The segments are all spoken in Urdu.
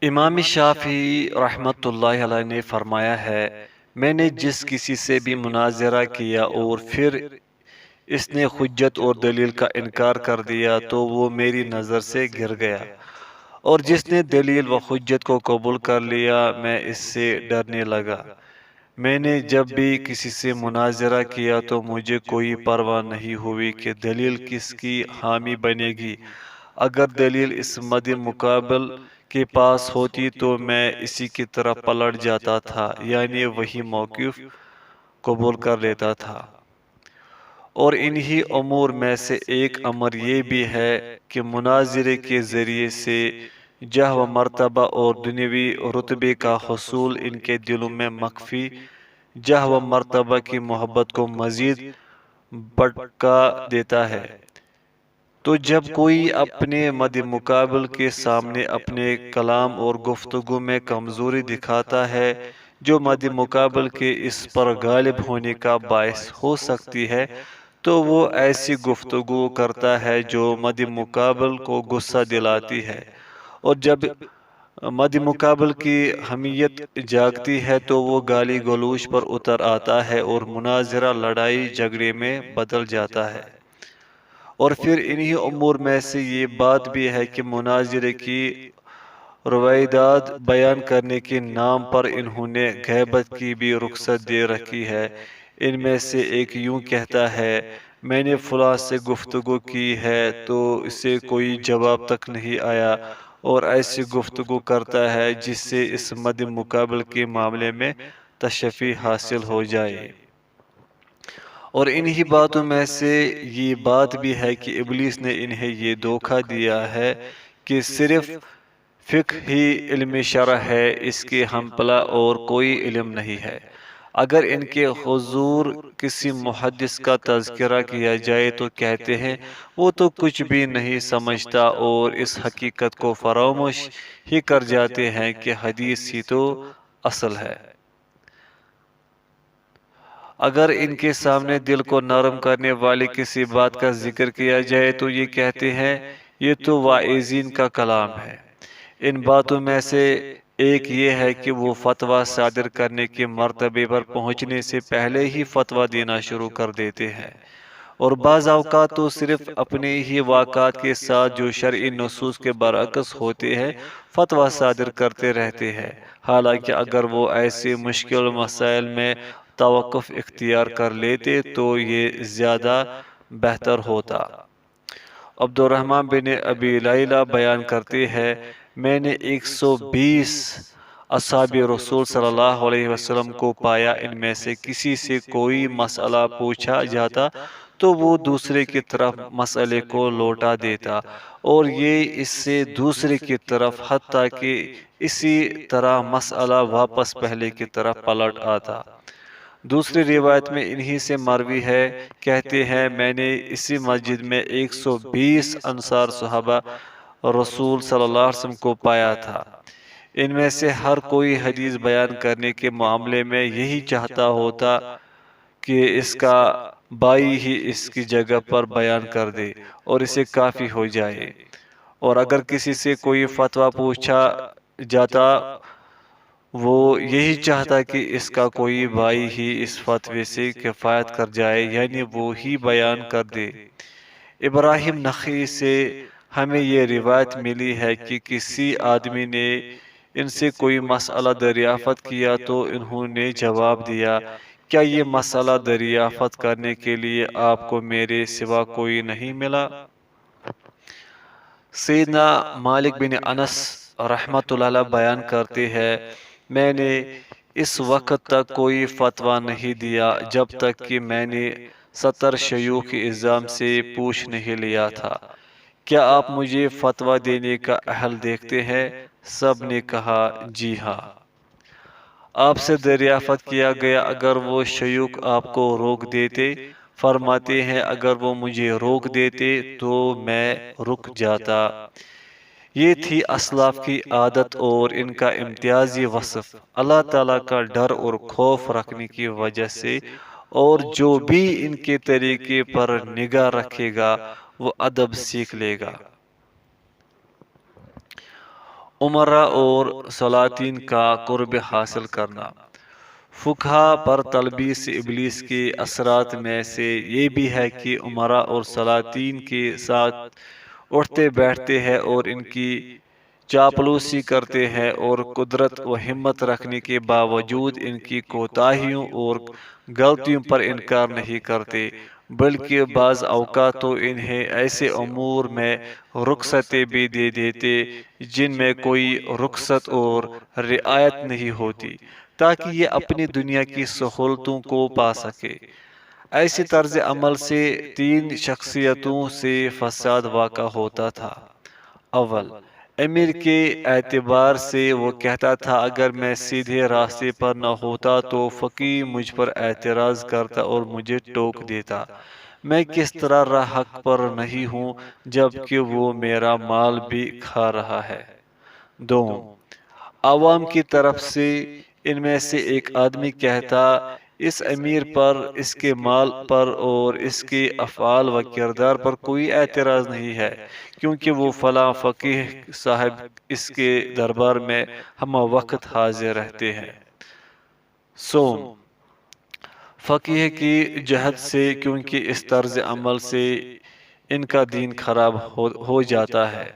امام شافعی رحمۃ اللہ علیہ نے فرمایا ہے، میں نے جس کسی سے بھی مناظرہ کیا اور پھر اس نے حجت اور دلیل کا انکار کر دیا تو وہ میری نظر سے گر گیا، اور جس نے دلیل و حجت کو قبول کر لیا میں اس سے ڈرنے لگا۔ میں نے جب بھی کسی سے مناظرہ کیا تو مجھے کوئی پرواہ نہیں ہوئی کہ دلیل کس کی حامی بنے گی۔ اگر دلیل اس مد مقابل کے پاس ہوتی تو میں اسی کی طرف پلٹ جاتا تھا، یعنی وہی موقف قبول کر لیتا تھا۔ اور انہی امور میں سے ایک امر یہ بھی ہے کہ مناظرے کے ذریعے سے جاہ و مرتبہ اور دنیوی رتبے کا حصول ان کے دلوں میں مخفی جاہ و مرتبہ کی محبت کو مزید بڑھا دیتا ہے۔ تو جب کوئی اپنے مد مقابل کے سامنے اپنے کلام اور گفتگو میں کمزوری دکھاتا ہے جو مد مقابل کے اس پر غالب ہونے کا باعث ہو سکتی ہے، تو وہ ایسی گفتگو کرتا ہے جو مد مقابل کو غصہ دلاتی ہے، اور جب مد مقابل کی حمیت جاگتی ہے تو وہ گالی گلوچ پر اتر آتا ہے اور مناظرہ لڑائی جھگڑے میں بدل جاتا ہے۔ اور پھر انہی امور میں سے یہ بات بھی ہے کہ مناظرے کی روایات بیان کرنے کے نام پر انہوں نے غیبت کی بھی رخصت دے رکھی ہے۔ ان میں سے ایک یوں کہتا ہے، میں نے فلاں سے گفتگو کی ہے تو اسے کوئی جواب تک نہیں آیا، اور ایسی گفتگو کرتا ہے جس سے اس مد مقابل کے معاملے میں تشفی حاصل ہو جائے۔ اور انہی باتوں میں سے یہ بات بھی ہے کہ ابلیس نے انہیں یہ دھوکہ دیا ہے کہ صرف فقہ ہی علم شرع ہے، اس کے ہمپلا اور کوئی علم نہیں ہے۔ اگر ان کے حضور کسی محدث کا تذکرہ کیا جائے تو کہتے ہیں وہ تو کچھ بھی نہیں سمجھتا، اور اس حقیقت کو فراموش ہی کر جاتے ہیں کہ حدیث ہی تو اصل ہے۔ اگر ان کے سامنے دل کو نرم کرنے والی کسی بات کا ذکر کیا جائے تو یہ کہتے ہیں یہ تو واعظین کا کلام ہے۔ ان باتوں میں سے ایک یہ ہے کہ وہ فتویٰ صادر کرنے کے مرتبے پر پہنچنے سے پہلے ہی فتویٰ دینا شروع کر دیتے ہیں، اور بعض اوقات تو صرف اپنے ہی واقعات کے ساتھ جو شرعی نصوص کے برعکس ہوتے ہیں فتویٰ صادر کرتے رہتے ہیں، حالانکہ اگر وہ ایسے مشکل مسائل میں توقف اختیار کر لیتے تو یہ زیادہ بہتر ہوتا۔ عبد الرحمن بن ابی لیلہ بیان کرتے ہیں، میں نے 120 اصحاب رسول صلی اللہ علیہ وسلم کو پایا، ان میں سے کسی سے کوئی مسئلہ پوچھا جاتا تو وہ دوسرے کی طرف مسئلے کو لوٹا دیتا، اور یہ اس سے دوسرے کی طرف، حتیٰ کہ اسی طرح مسئلہ واپس پہلے کی طرف پلٹ آتا۔ دوسری روایت میں انہی سے مروی ہے، کہتے ہیں میں نے اسی مسجد میں 120 انصار صحابہ رسول صلی اللہ علیہ وسلم کو پایا تھا۔ ان میں سے ہر کوئی حدیث بیان کرنے کے معاملے میں یہی چاہتا ہوتا کہ اس کا بھائی ہی اس کی جگہ پر بیان کر دے اور اسے کافی ہو جائے، اور اگر کسی سے کوئی فتویٰ پوچھا جاتا وہ یہی چاہتا کہ اس کا کوئی بھائی ہی اس فتوے سے کفایت کر جائے، یعنی وہ ہی بیان کر دے۔ ابراہیم نخعی سے ہمیں یہ روایت ملی ہے کہ کسی آدمی نے ان سے کوئی مسئلہ دریافت کیا تو انہوں نے جواب دیا، کیا یہ مسئلہ دریافت کرنے کے لیے آپ کو میرے سوا کوئی نہیں ملا؟ سیدنا مالک بن انس رحمۃ اللہ علیہ بیان کرتے ہیں، میں نے اس وقت تک کوئی فتویٰ نہیں دیا جب تک کہ میں نے 70 شیوخ اعظام سے پوچھ نہیں لیا تھا، کیا آپ مجھے فتویٰ دینے کا اہل دیکھتے ہیں؟ سب نے کہا جی ہاں۔ آپ سے دریافت کیا گیا، اگر وہ شیوخ آپ کو روک دیتے؟ فرماتے ہیں اگر وہ مجھے روک دیتے تو میں رک جاتا۔ یہ تھی اسلاف کی عادت اور ان کا امتیازی وصف، اللہ تعالیٰ کا ڈر اور خوف رکھنے کی وجہ سے، اور جو بھی ان کے طریقے پر نگاہ رکھے گا وہ ادب سیکھ لے گا۔ عمرہ اور سلاطین کا قرب حاصل کرنا۔ فقہا پر تلبیس ابلیس کے اثرات میں سے یہ بھی ہے کہ عمرا اور سلاطین کے ساتھ اٹھتے بیٹھتے ہیں اور ان کی چاپلوسی کرتے ہیں، اور قدرت و ہمت رکھنے کے باوجود ان کی کوتاہیوں اور غلطیوں پر انکار نہیں کرتے، بلکہ بعض اوقات تو انہیں ایسے امور میں رخصتیں بھی دے دیتے جن میں کوئی رخصت اور رعایت نہیں ہوتی، تاکہ یہ اپنی دنیا کی سہولتوں کو پا سکے۔ ایسی طرز عمل سے تین شخصیتوں سے فساد واقع ہوتا تھا۔ اول، امیر کے اعتبار سے وہ کہتا تھا اگر میں سیدھے راستے پر نہ ہوتا تو فقیہ مجھ پر اعتراض کرتا اور مجھے ٹوک دیتا، میں کس طرح راہ حق پر نہیں ہوں جبکہ وہ میرا مال بھی کھا رہا ہے۔ دوم، عوام کی طرف سے ان میں سے ایک آدمی کہتا اس امیر پر، اس کے مال پر اور اس کے افعال و کردار پر کوئی اعتراض نہیں ہے، کیونکہ وہ فلاں فقیہ صاحب اس کے دربار میں ہمہ وقت حاضر رہتے ہیں۔ سوم، فقیہ کی جہت سے کیونکہ اس طرز عمل سے ان کا دین خراب ہو جاتا ہے۔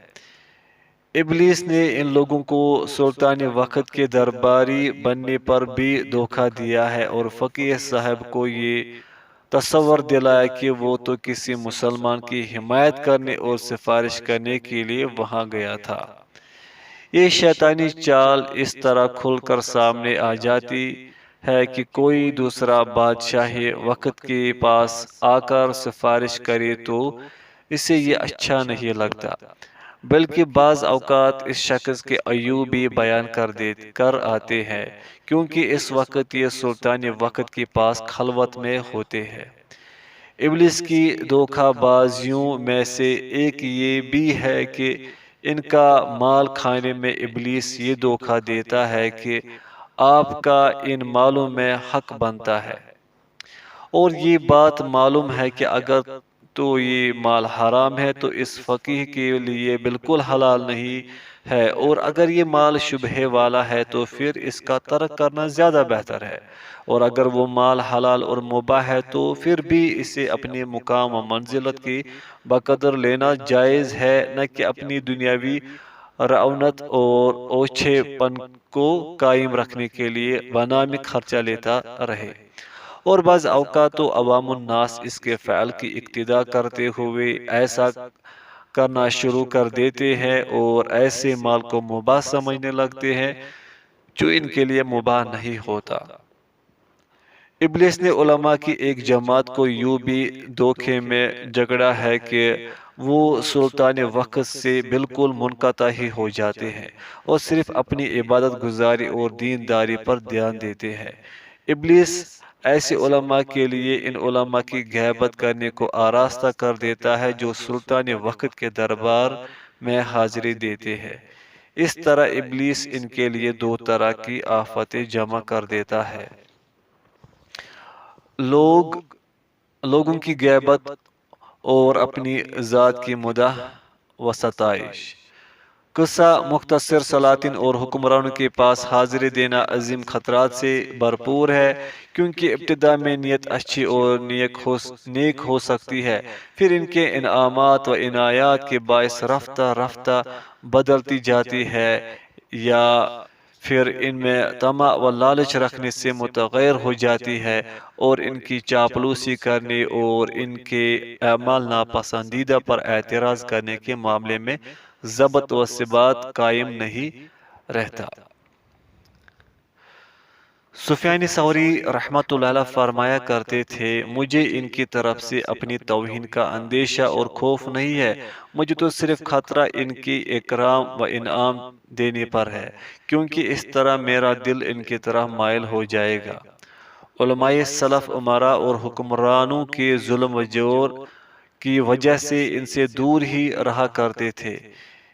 ابلیس نے ان لوگوں کو سلطان وقت کے درباری بننے پر بھی دھوکہ دیا ہے اور فقیہ صاحب کو یہ تصور دلایا کہ وہ تو کسی مسلمان کی حمایت کرنے اور سفارش کرنے کے لیے وہاں گیا تھا۔ یہ شیطانی چال اس طرح کھل کر سامنے آ جاتی ہے کہ کوئی دوسرا بادشاہ وقت کے پاس آ کر سفارش کرے تو اسے یہ اچھا نہیں لگتا، بلکہ بعض اوقات اس شخص کے عیوب بھی بیان کر آتے ہیں، کیونکہ اس وقت یہ سلطان وقت کے پاس خلوت میں ہوتے ہیں۔ ابلیس کی دھوکہ بازیوں میں سے ایک یہ بھی ہے کہ ان کا مال کھانے میں ابلیس یہ دھوکہ دیتا ہے کہ آپ کا ان مالوں میں حق بنتا ہے، اور یہ بات معلوم ہے کہ اگر تو یہ مال حرام ہے تو اس فقیہ کے لیے بالکل حلال نہیں ہے، اور اگر یہ مال شبہ والا ہے تو پھر اس کا ترک کرنا زیادہ بہتر ہے، اور اگر وہ مال حلال اور مباح ہے تو پھر بھی اسے اپنے مقام و منزلت کی بقدر لینا جائز ہے، نہ کہ اپنی دنیاوی رعونت اور اوچھے پن کو قائم رکھنے کے لیے بنام خرچہ لیتا رہے۔ اور بعض اوقات تو عوام الناس اس کے فعل کی اقتداء کرتے ہوئے ایسا کرنا شروع کر دیتے ہیں اور ایسے مال کو مباح سمجھنے لگتے ہیں جو ان کے لیے مباح نہیں ہوتا۔ ابلیس نے علماء کی ایک جماعت کو یوں بھی دھوکے میں جکڑا ہے کہ وہ سلطان وقت سے بالکل منقطع ہی ہو جاتے ہیں اور صرف اپنی عبادت گزاری اور دینداری پر دھیان دیتے ہیں۔ ابلیس ایسے علماء کے لیے ان علماء کی غیبت کرنے کو آراستہ کر دیتا ہے جو سلطان وقت کے دربار میں حاضری دیتے ہیں۔ اس طرح ابلیس ان کے لیے دو طرح کی آفتیں جمع کر دیتا ہے: لوگوں کی غیبت اور اپنی ذات کی مدح و ستائش۔ قصہ مختصر، سلاطین اور حکمرانوں کے پاس حاضری دینا عظیم خطرات سے بھرپور ہے، کیونکہ ابتدا میں نیت اچھی اور نیک ہو سکتی ہے، پھر ان کے انعامات و عنایات کے باعث رفتہ رفتہ بدلتی جاتی ہے، یا پھر ان میں طمع و لالچ رکھنے سے متغیر ہو جاتی ہے، اور ان کی چاپلوسی کرنے اور ان کے اعمال ناپسندیدہ پر اعتراض کرنے کے معاملے میں ضبط و ثبات قائم نہیں رہتا۔ سفیان ثوری رحمۃ اللہ علیہ فرمایا کرتے تھے مجھے ان کی طرف سے اپنی توہین کا اندیشہ اور خوف نہیں ہے، مجھے تو صرف خطرہ ان کی اکرام و انعام دینے پر ہے، کیونکہ اس طرح میرا دل ان کی طرح مائل ہو جائے گا۔ علماء سلف امراء اور حکمرانوں کے ظلم و جور کی وجہ سے ان سے دور ہی رہا کرتے تھے۔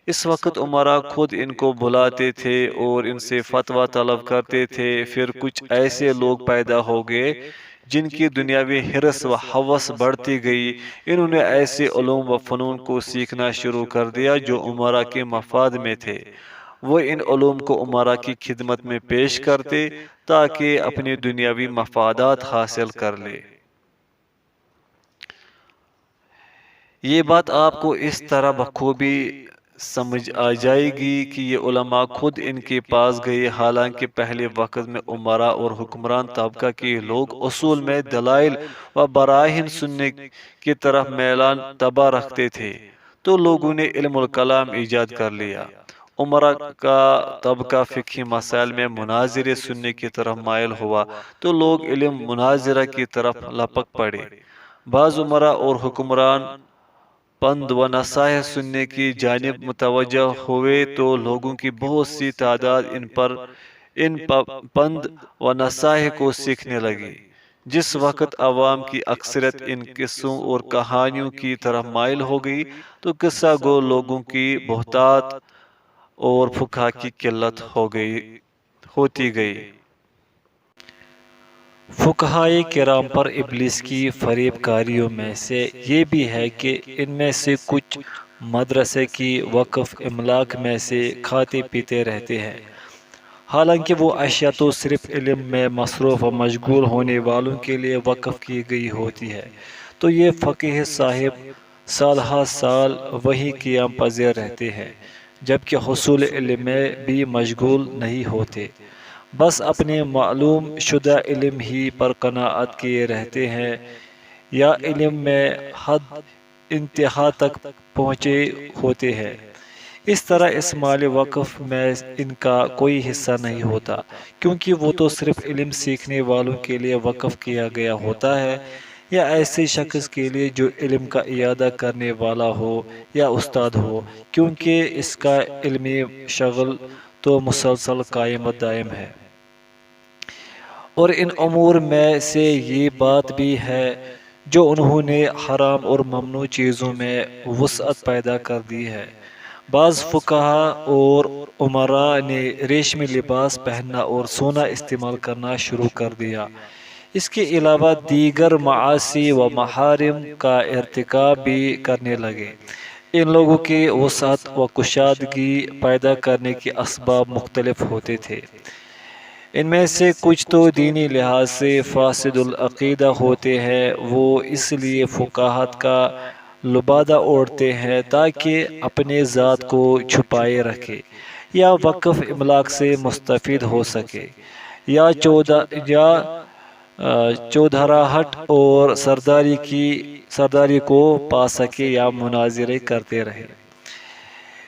اس وقت امراء خود ان کو بلاتے تھے اور ان سے فتویٰ طلب کرتے تھے۔ پھر کچھ ایسے لوگ پیدا ہو گئے جن کی دنیاوی حرص و ہوس بڑھتی گئی، انہوں نے ایسے علوم و فنون کو سیکھنا شروع کر دیا جو امراء کے مفاد میں تھے۔ وہ ان علوم کو امراء کی خدمت میں پیش کرتے تاکہ اپنے دنیاوی مفادات حاصل کر لے۔ یہ بات آپ کو اس طرح بخوبی سمجھ آ جائے گی کہ یہ علماء خود ان کے پاس گئے، حالانکہ پہلے وقت میں امراء اور حکمران طبقہ کے لوگ اصول میں دلائل و براہین سننے کی طرف میلان طبع رکھتے تھے، تو لوگوں نے علم الکلام ایجاد کر لیا۔ امراء کا طبقہ فقہی مسائل میں مناظرے سننے کی طرف مائل ہوا تو لوگ علم مناظرہ کی طرف لپک پڑے۔ بعض امراء اور حکمران پند و نصائح سننے کی جانب متوجہ ہوئے تو لوگوں کی بہت سی تعداد ان پند و نصائح کو سیکھنے لگی۔ جس وقت عوام کی اکثریت ان قصوں اور کہانیوں کی طرف مائل ہو گئی تو قصہ گو لوگوں کی بہتات اور فقہا کی قلت ہوتی گئی۔ فقہائے کرام پر ابلیس کی فریب کاریوں میں سے یہ بھی ہے کہ ان میں سے کچھ مدرسے کی وقف املاک میں سے کھاتے پیتے رہتے ہیں، حالانکہ وہ اشیاء تو صرف علم میں مصروف و مشغول ہونے والوں کے لیے وقف کی گئی ہوتی ہے، تو یہ فقیہ صاحب سال ہر سال وہی قیام پذیر رہتے ہیں، جبکہ حصول علم میں بھی مشغول نہیں ہوتے، بس اپنے معلوم شدہ علم ہی پر قناعت کیے رہتے ہیں، یا علم میں حد انتہا تک پہنچے ہوتے ہیں۔ اس طرح اس مال وقف میں ان کا کوئی حصہ نہیں ہوتا، کیونکہ وہ تو صرف علم سیکھنے والوں کے لیے وقف کیا گیا ہوتا ہے، یا ایسے شخص کے لیے جو علم کا اعادہ کرنے والا ہو یا استاد ہو، کیونکہ اس کا علمی شغل تو مسلسل قائم و دائم ہے۔ اور ان امور میں سے یہ بات بھی ہے جو انہوں نے حرام اور ممنوع چیزوں میں وسعت پیدا کر دی ہے۔ بعض فقہا اور امراء نے ریشمی لباس پہننا اور سونا استعمال کرنا شروع کر دیا۔ اس کے علاوہ دیگر معاصی و محارم کا ارتکاب بھی کرنے لگے۔ ان لوگوں کی وسعت و کشادگی پیدا کرنے کے اسباب مختلف ہوتے تھے۔ ان میں سے کچھ تو دینی لحاظ سے فاسد العقیدہ ہوتے ہیں، وہ اس لیے فقاہت کا لبادہ اوڑھتے ہیں تاکہ اپنے ذات کو چھپائے رکھے یا وقف املاک سے مستفید ہو سکے، یا چودھراہٹ اور سرداری کو پا سکے، یا مناظرے کرتے رہے۔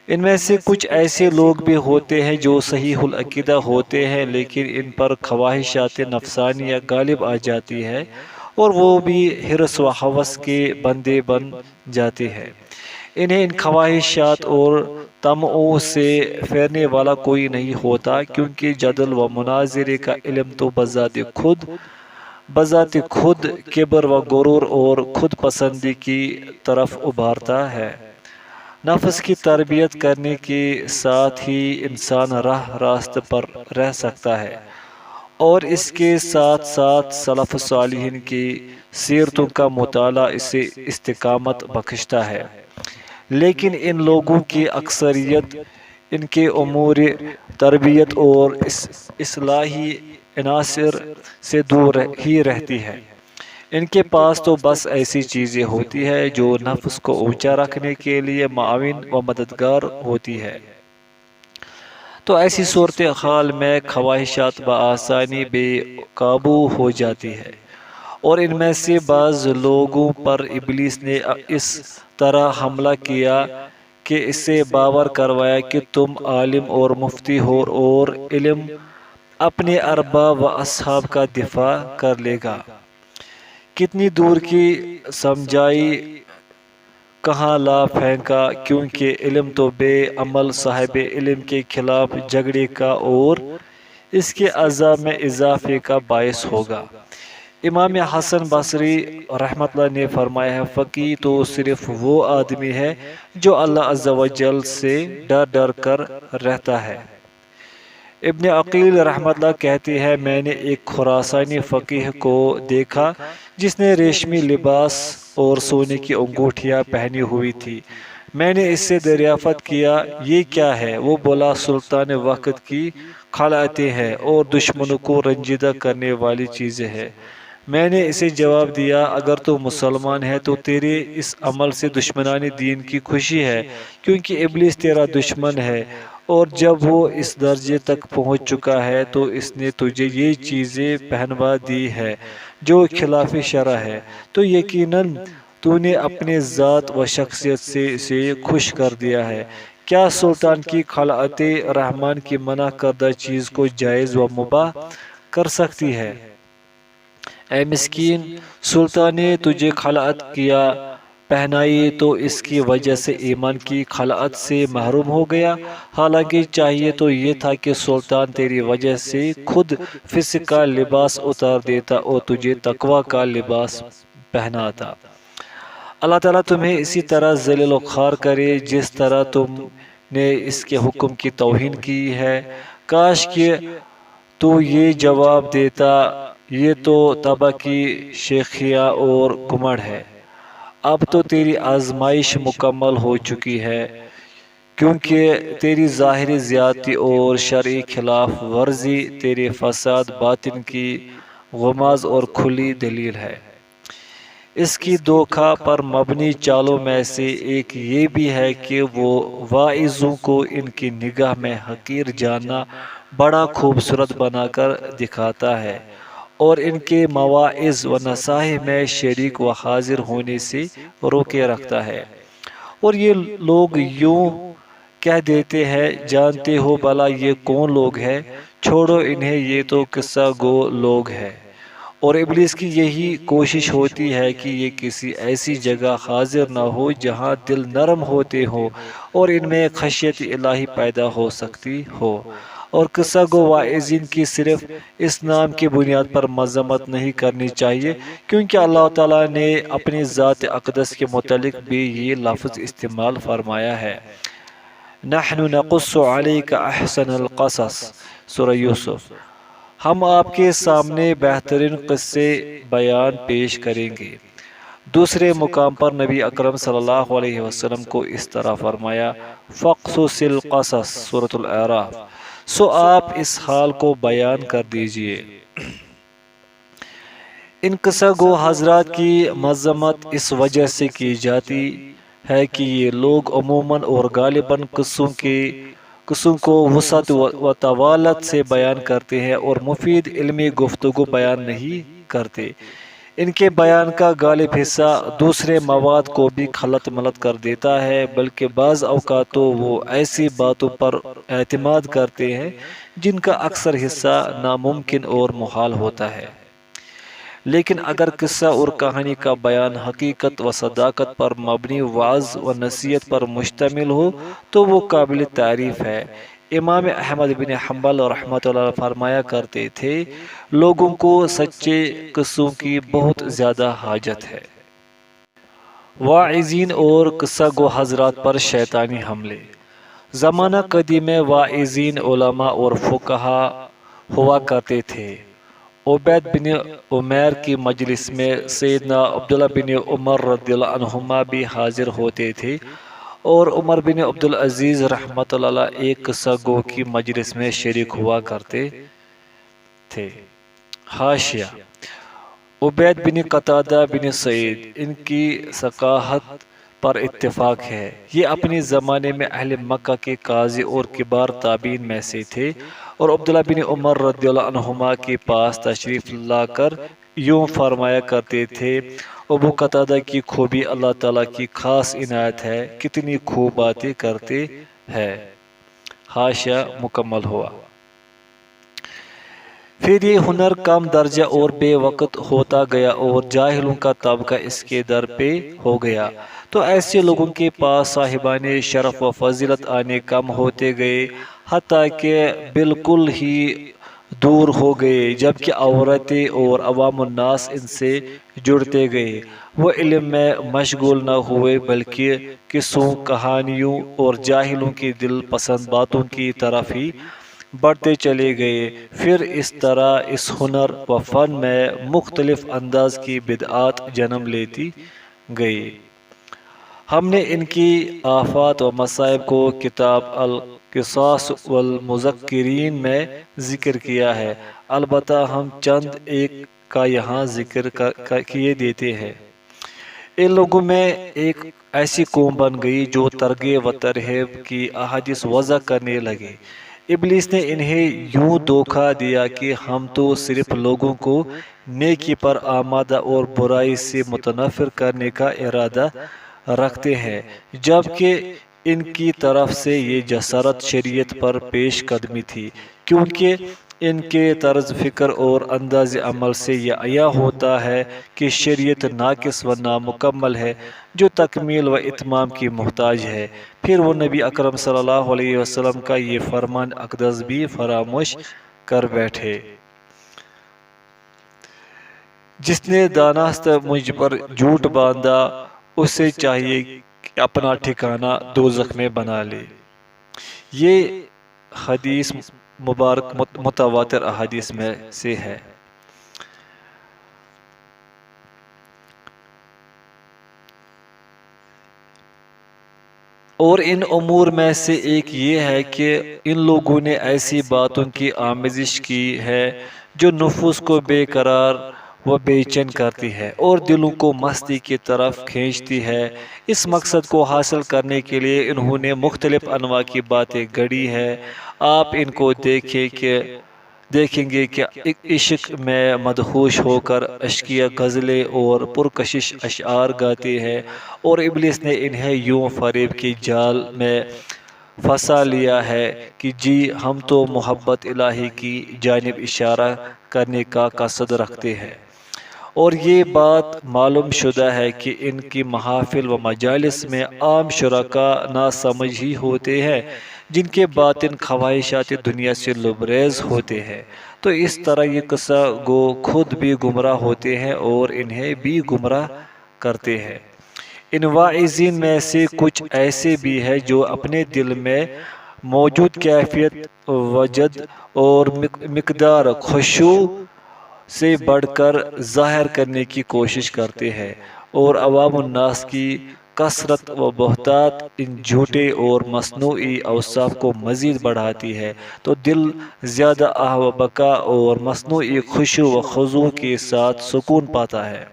ان میں سے کچھ ایسے لوگ بھی ہوتے ہیں جو صحیح العقیدہ ہوتے ہیں، لیکن ان پر خواہشات نفسانیہ غالب آ جاتی ہے اور وہ بھی حرص و ہوس کے بندے بن جاتے ہیں۔ انہیں ان خواہشات اور طمعوں سے پھیرنے والا کوئی نہیں ہوتا، کیونکہ جدل و مناظرے کا علم تو بذات خود کبر و غرور اور خود پسندی کی طرف ابھارتا ہے۔ نفس کی تربیت کرنے کے ساتھ ہی انسان راہ راست پر رہ سکتا ہے، اور اس کے ساتھ ساتھ سلف صالحین کی سیرتوں کا مطالعہ اسے استقامت بخشتا ہے۔ لیکن ان لوگوں کی اکثریت ان کے امور تربیت اور اصلاحی عناصر سے دور ہی رہتی ہے۔ ان کے پاس تو بس ایسی چیزیں ہوتی ہیں جو نفس کو اونچا رکھنے کے لیے معاون و مددگار ہوتی ہے۔ تو ایسی صورتحال میں خواہشات بآسانی بے قابو ہو جاتی ہے، اور ان میں سے بعض لوگوں پر ابلیس نے اس طرح حملہ کیا کہ اسے باور کروایا کہ تم عالم اور مفتی ہو اور علم اپنے ارباب و اصحاب کا دفاع کر لے گا۔ کتنی دور کی سمجھائی کہاں لا پھینکا، کیونکہ علم تو بے عمل صاحب علم کے خلاف جھگڑے کا اور اس کے عذاب میں اضافے کا باعث ہوگا۔ امام حسن بصری رحمۃ اللہ نے فرمایا ہے، فقیہ تو صرف وہ آدمی ہے جو اللہ عز و جل سے ڈر کر رہتا ہے۔ ابن عقیل رحمۃ اللہ کہتے ہیں، میں نے ایک خراسانی فقیہ کو دیکھا جس نے ریشمی لباس اور سونے کی انگوٹھیاں پہنی ہوئی تھی۔ میں نے اس سے دریافت کیا یہ کیا ہے؟ وہ بولا سلطان وقت کی خلعتیں ہیں اور دشمنوں کو رنجیدہ کرنے والی چیزیں ہیں۔ میں نے اسے جواب دیا اگر تو مسلمان ہے تو تیرے اس عمل سے دشمنان دین کی خوشی ہے، کیونکہ ابلیس تیرا دشمن ہے، اور جب وہ اس درجے تک پہنچ چکا ہے تو اس نے تجھے یہ چیزیں پہنوا دی ہے جو خلاف شرع ہے، تو یقیناً تو نے اپنے ذات و شخصیت سے اسے خوش کر دیا ہے۔ کیا سلطان کی خلعت رحمان کی منع کردہ چیز کو جائز و مباح کر سکتی ہے؟ اے مسکین، سلطان نے تجھے خلعت کیا پہنائی تو اس کی وجہ سے ایمان کی خلعت سے محروم ہو گیا، حالانکہ چاہیے تو یہ تھا کہ سلطان تیری وجہ سے خود فسق کا لباس اتار دیتا اور تجھے تقوی کا لباس پہناتا۔ اللہ تعالیٰ تمہیں اسی طرح ذلیل و خوار کرے جس طرح تم نے اس کے حکم کی توہین کی ہے۔ کاش کہ تو یہ جواب دیتا یہ تو تباہ کی شیخیاں اور گمڑ ہے۔ اب تو تیری آزمائش مکمل ہو چکی ہے، کیونکہ تیری ظاہری زیادتی اور شرعی خلاف ورزی تیرے فساد باطن کی غماز اور کھلی دلیل ہے۔ اس کی دھوکہ پر مبنی چالوں میں سے ایک یہ بھی ہے کہ وہ واعظوں کو ان کی نگاہ میں حقیر جاننا بڑا خوبصورت بنا کر دکھاتا ہے اور ان کے مواعظ و نصائح میں شریک و حاضر ہونے سے روکے رکھتا ہے، اور یہ لوگ یوں کہہ دیتے ہیں جانتے ہو بھلا یہ کون لوگ ہیں؟ چھوڑو انہیں، یہ تو قصہ گو لوگ ہیں۔ اور ابلیس کی یہی کوشش ہوتی ہے کہ یہ کسی ایسی جگہ حاضر نہ ہو جہاں دل نرم ہوتے ہوں اور ان میں خشیت الہی پیدا ہو سکتی ہو۔ اور قصہ گو واعظین کی صرف اس نام کی بنیاد پر مذمت نہیں کرنی چاہیے، کیونکہ اللہ تعالیٰ نے اپنی ذات اقدس کے متعلق بھی یہ لفظ استعمال فرمایا ہے، نحن نقص علیک احسن القصص، سورہ یوسف۔ ہم آپ کے سامنے بہترین قصے بیان پیش کریں گے۔ دوسرے مقام پر نبی اکرم صلی اللہ علیہ وسلم کو اس طرح فرمایا، فَقْصُصِ الْقَصَص، سورۃ الاعراف، سو آپ اس حال کو بیان کر دیجئے۔ ان قصہ گو حضرات کی مذمت اس وجہ سے کی جاتی ہے کہ یہ لوگ عموماً اور غالباً قصوں کو وسعت و طوالت سے بیان کرتے ہیں اور مفید علمی گفتگو بیان نہیں کرتے۔ ان کے بیان کا غالب حصہ دوسرے مواد کو بھی خلط ملط کر دیتا ہے، بلکہ بعض اوقات تو وہ ایسی باتوں پر اعتماد کرتے ہیں جن کا اکثر حصہ ناممکن اور محال ہوتا ہے۔ لیکن اگر قصہ اور کہانی کا بیان حقیقت و صداقت پر مبنی وعظ و نصیحت پر مشتمل ہو تو وہ قابل تعریف ہے۔ امام احمد بن حنبل رحمۃ اللہ فرمایا کرتے تھے، لوگوں کو سچے قصوں کی بہت زیادہ حاجت ہے۔ واعظین اور قصہ گو حضرات پر شیطانی حملے۔ زمانہ قدیم میں واعظین، علماء اور فقہا ہوا کرتے تھے۔ عبید بن عمیر کی مجلس میں سیدنا عبداللہ بن عمر رضی اللہ عنہما بھی حاضر ہوتے تھے، اور عمر بن عبدالعزیز رحمۃ اللہ علیہ ایک قصہ گو کی مجلس میں شریک ہوا کرتے تھے۔ حاشیہ: عبید بن قتادہ بن سعید، ان کی ثقافت پر اتفاق ہے، یہ اپنے زمانے میں اہل مکہ کے قاضی اور کبار تابعین میں سے تھے، اور عبداللہ بن عمر رضی اللہ عنہما کے پاس تشریف لا کر یوں فرمایا کرتے تھے، ابو قتادہ کی خوبی اللہ تعالیٰ کی خاص عنایت ہے، کتنی خوب باتیں کرتے ہیں۔ حاشیہ مکمل ہوا۔ پھر یہ ہنر کم درجہ اور بے وقت ہوتا گیا اور جاہلوں کا طبقہ اس کے در پہ ہو گیا، تو ایسے لوگوں کے پاس صاحبان شرف و فضیلت آنے کم ہوتے گئے، حتیٰ کہ بالکل ہی دور ہو گئے، جبکہ عورتیں اور عوام الناس ان سے جڑتے گئے۔ وہ علم میں مشغول نہ ہوئے بلکہ قصوں، کہانیوں اور جاہلوں کی دل پسند باتوں کی طرف ہی بڑھتے چلے گئے۔ پھر اس طرح اس ہنر و فن میں مختلف انداز کی بدعات جنم لیتی گئی۔ ہم نے ان کی آفات و مصائب کو کتاب القصاص والمذکرین میں ذکر کیا ہے، البتہ ہم چند ایک کا یہاں ذکر کیے دیتے ہیں۔ ان لوگوں میں ایک ایسی قوم بن گئی جو ترغیب و ترہیب کی احادیث وضع کرنے لگے۔ ابلیس نے انہیں یوں دھوکہ دیا کہ ہم تو صرف لوگوں کو نیکی پر آمادہ اور برائی سے متنفر کرنے کا ارادہ رکھتے ہیں، جبکہ ان کی طرف سے یہ جسارت شریعت پر پیش قدمی تھی، کیونکہ ان کے طرز فکر اور انداز عمل سے یہ عیاں ہوتا ہے کہ شریعت ناقص و نامکمل ہے، جو تکمیل و اتمام کی محتاج ہے۔ پھر وہ نبی اکرم صلی اللہ علیہ وسلم کا یہ فرمان اقدس بھی فراموش کر بیٹھے۔ جس نے دانستہ مجھ پر جھوٹ باندھا، اسے چاہیے کہ اپنا ٹھکانہ دوزخ میں بنا لے۔ یہ حدیث مبارک متواتر احادیث میں سے ہے۔ اور ان امور میں سے ایک یہ ہے کہ ان لوگوں نے ایسی باتوں کی آمیزش کی ہے جو نفوس کو بے قرار و بے چین کرتی ہے اور دلوں کو مستی کی طرف کھینچتی ہے۔ اس مقصد کو حاصل کرنے کے لیے انہوں نے مختلف انواع کی باتیں گڑھی ہے۔ آپ ان کو دیکھیں گے کہ عشق میں مدہوش ہو کر عشقیہ غزلیں اور پرکشش اشعار گاتے ہیں، اور ابلیس نے انہیں یوں فریب کے جال میں پھنسا لیا ہے کہ جی ہم تو محبت الہی کی جانب اشارہ کرنے کا قصد رکھتے ہیں۔ اور یہ بات معلوم شدہ ہے کہ ان کی محافل و مجالس میں عام شرکا ناسمجھ ہی ہوتے ہیں، جن کے باطن خواہشات دنیا سے لبریز ہوتے ہیں۔ تو اس طرح یہ قصہ گو خود بھی گمراہ ہوتے ہیں اور انہیں بھی گمراہ کرتے ہیں۔ ان واعظین میں سے کچھ ایسے بھی ہیں جو اپنے دل میں موجود کیفیت، وجد اور مقدار خشوع سے بڑھ کر ظاہر کرنے کی کوشش کرتے ہیں، اور عوام الناس کی کثرت و بہتات ان جھوٹے اور مصنوعی اوصاف کو مزید بڑھاتی ہے، تو دل زیادہ آہ و بکا اور مصنوعی خشوع و خضوع کے ساتھ سکون پاتا ہے۔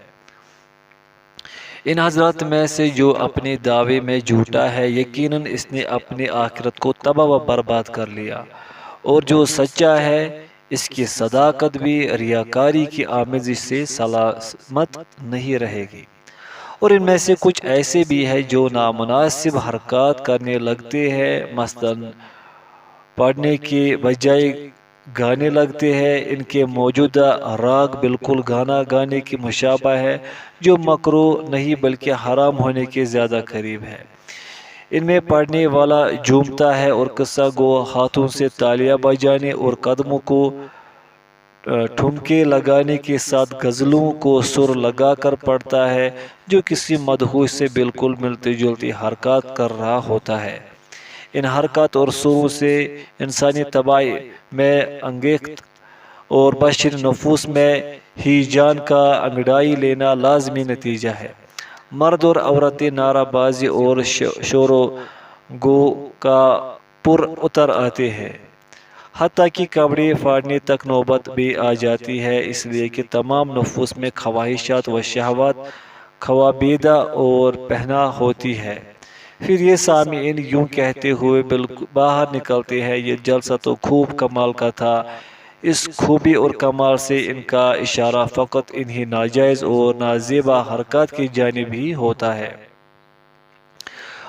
ان حضرات میں سے جو اپنے دعوے میں جھوٹا ہے، یقیناً اس نے اپنی آخرت کو تباہ و برباد کر لیا، اور جو سچا ہے اس کی صداقت بھی ریاکاری کی آمیزش سے سلامت نہیں رہے گی۔ اور ان میں سے کچھ ایسے بھی ہیں جو نامناسب حرکات کرنے لگتے ہیں، مثلاً پڑھنے کے بجائے گانے لگتے ہیں۔ ان کے موجودہ راگ بالکل گانا گانے کی مشابہ ہے، جو مکروہ نہیں بلکہ حرام ہونے کے زیادہ قریب ہے۔ ان میں پڑھنے والا جھومتا ہے اور قصہ گو ہاتھوں سے تالیاں بجانے اور قدموں کو ٹھمکے لگانے کے ساتھ غزلوں کو سر لگا کر پڑھتا ہے، جو کسی مدہوش سے بالکل ملتی جلتی حرکات کر رہا ہوتا ہے۔ ان حرکات اور سروں سے انسانی طباع میں انگیخت اور بشری نفوس میں ہیجان کا انگڑائی لینا لازمی نتیجہ ہے۔ مرد اور عورتیں نعرہ بازی اور شور و گو کا پر اتر آتے ہیں، حتیٰ کہ کپڑے پھاڑنے تک نوبت بھی آ جاتی ہے، اس لیے کہ تمام نفوس میں خواہشات و شہوات خوابیدہ اور پہنا ہوتی ہے۔ پھر یہ سامعین یوں کہتے ہوئے باہر نکلتے ہیں، یہ جلسہ تو خوب کمال کا تھا۔ اس خوبی اور کمال سے ان کا اشارہ فقط انہی ناجائز اور نازیبا حرکات کی جانب ہی ہوتا ہے۔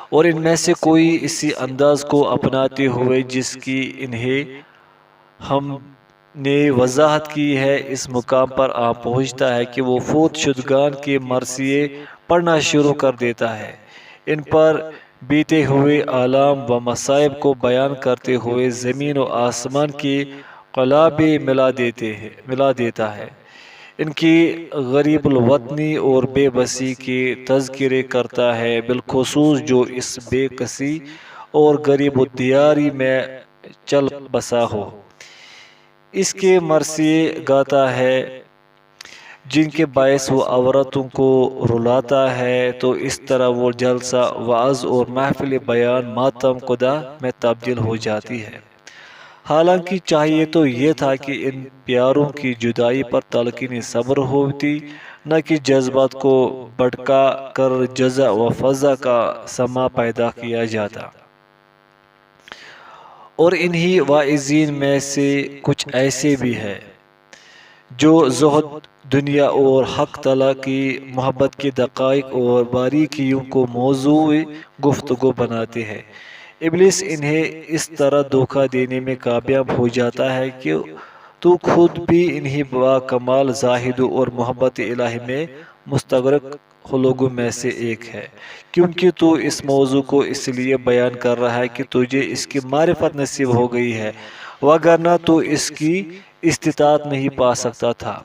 اور ان میں سے کوئی اسی انداز کو اپناتے ہوئے جس کی انہیں ہم نے وضاحت کی ہے، اس مقام پر آ پہنچتا ہے کہ وہ فوت شدگان کے مرثیے پڑھنا شروع کر دیتا ہے۔ ان پر بیتے ہوئے آلام و مصائب کو بیان کرتے ہوئے زمین و آسمان کی قلابیں ملا دیتا ہے۔ ان کی غریب الوطنی اور بے بسی کے تذکرے کرتا ہے، بالخصوص جو اس بے کسی اور غریب الدیاری میں چل بسا ہو۔ اس کے مرثیے گاتا ہے، جن کے باعث وہ عورتوں کو رلاتا ہے، تو اس طرح وہ جلسہ وعظ اور محفل بیان ماتم خدا میں تبدیل ہو جاتی ہے۔ حالانکہ چاہیے تو یہ تھا کہ ان پیاروں کی جدائی پر تلقین صبر ہوتی، نہ کہ جذبات کو بھڑکا کر جزا و فضا کا سما پیدا کیا جاتا۔ اور انہی واعظین میں سے کچھ ایسے بھی ہیں جو زہد، دنیا اور حق تعالی کی محبت کے دقائق اور باریکیوں کو موضوع گفتگو بناتے ہیں۔ ابلیس انہیں اس طرح دھوکہ دینے میں کامیاب ہو جاتا ہے کہ تو خود بھی انہی با کمال زاہدوں اور محبت الہی میں مستغرق لوگوں میں سے ایک ہے، کیونکہ تو اس موضوع کو اس لیے بیان کر رہا ہے کہ تجھے اس کی معرفت نصیب ہو گئی ہے، وگرنہ تو اس کی استطاعت نہیں پا سکتا تھا۔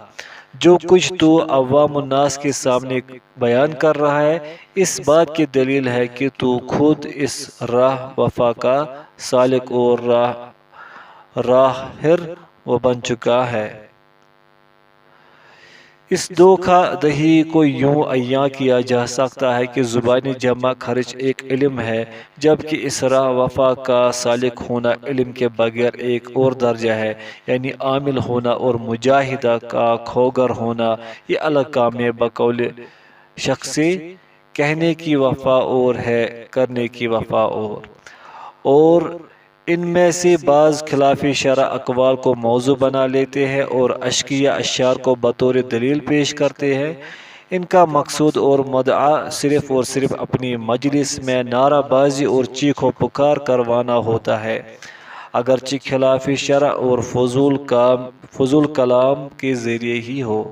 جو کچھ تو عوام الناس کے سامنے بیان کر رہا ہے، اس بات کی دلیل ہے کہ تو خود اس راہ وفا کا سالک اور راہر وہ بن چکا ہے۔ اس دھوکہ دہی کو یوں عیاں کیا جا سکتا ہے کہ زبانی جمع خرچ ایک علم ہے، جبکہ اس راہ وفا کا سالک ہونا علم کے بغیر ایک اور درجہ ہے، یعنی عامل ہونا اور مجاہدہ کا کھوگر ہونا یہ الگ کام ہے۔ بقول شخصی کہنے کی وفا اور ہے، کرنے کی وفا اور ان میں سے بعض خلاف شرع اقوال کو موضوع بنا لیتے ہیں اور اشعیہ اشعار کو بطور دلیل پیش کرتے ہیں۔ ان کا مقصود اور مدعا صرف اور صرف اپنی مجلس میں نعرہ بازی اور چیخ و پکار کروانا ہوتا ہے، اگرچہ خلاف شرع اور فضول کلام کے ذریعے ہی ہو۔